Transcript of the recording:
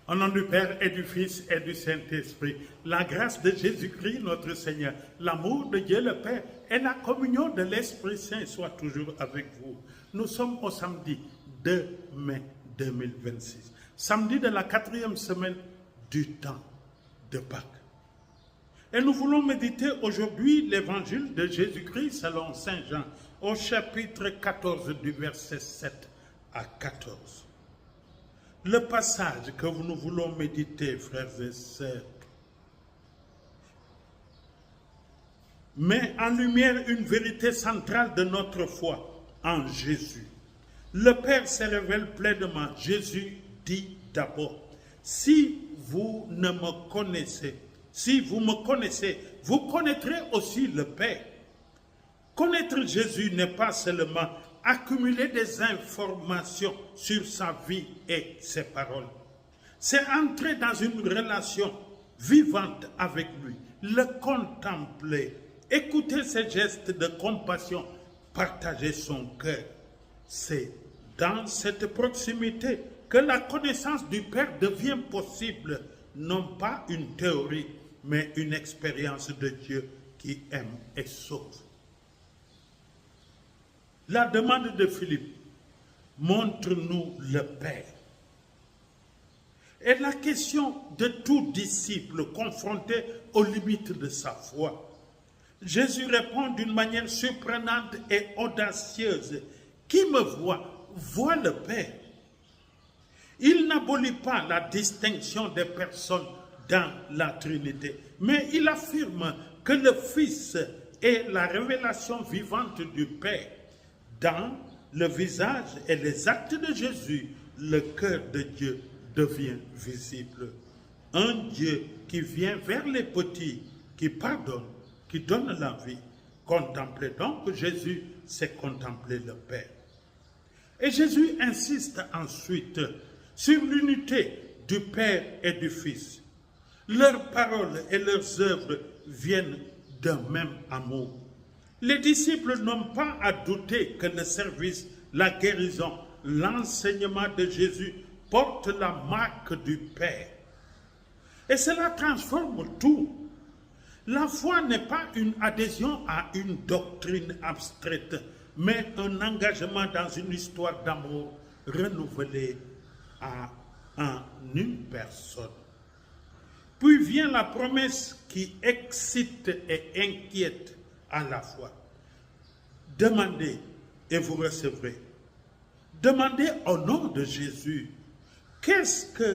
Au nom du Père et du Fils et du Saint-Esprit, la grâce de Jésus-Christ, notre Seigneur, l'amour de Dieu le Père et la communion de l'Esprit Saint soient toujours avec vous. Nous sommes au samedi 2 mai 2026, samedi de la 4e semaine du temps de Pâques. Et nous voulons méditer aujourd'hui l'évangile de Jésus-Christ selon Saint Jean, au chapitre 14 du verset 7 à 14. Le passage que nous voulons méditer, frères et sœurs, met en lumière une vérité centrale de notre foi en Jésus. Le Père se révèle pleinement. Jésus dit d'abord, si vous me connaissez, vous connaîtrez aussi le Père. Connaître Jésus n'est pas seulement accumuler des informations sur sa vie et ses paroles. C'est entrer dans une relation vivante avec lui, le contempler, écouter ses gestes de compassion, partager son cœur. C'est dans cette proximité que la connaissance du Père devient possible, non pas une théorie, mais une expérience de Dieu qui aime et sauve. La demande de Philippe, montre-nous le Père, est la question de tout disciple confronté aux limites de sa foi. Jésus répond d'une manière surprenante et audacieuse. Qui me voit, voit le Père. Il n'abolit pas la distinction des personnes dans la Trinité, mais il affirme que le Fils est la révélation vivante du Père. Dans le visage et les actes de Jésus, le cœur de Dieu devient visible. Un Dieu qui vient vers les petits, qui pardonne, qui donne la vie. Contemplez donc Jésus, c'est contempler le Père. Et Jésus insiste ensuite sur l'unité du Père et du Fils. Leurs paroles et leurs œuvres viennent d'un même amour. Les disciples n'ont pas à douter que le service, la guérison, l'enseignement de Jésus portent la marque du Père. Et cela transforme tout. La foi n'est pas une adhésion à une doctrine abstraite, mais un engagement dans une histoire d'amour renouvelée en une personne. Puis vient la promesse qui excite et inquiète à la fois. Demandez et vous recevrez. Demandez au nom de Jésus. Qu'est-ce que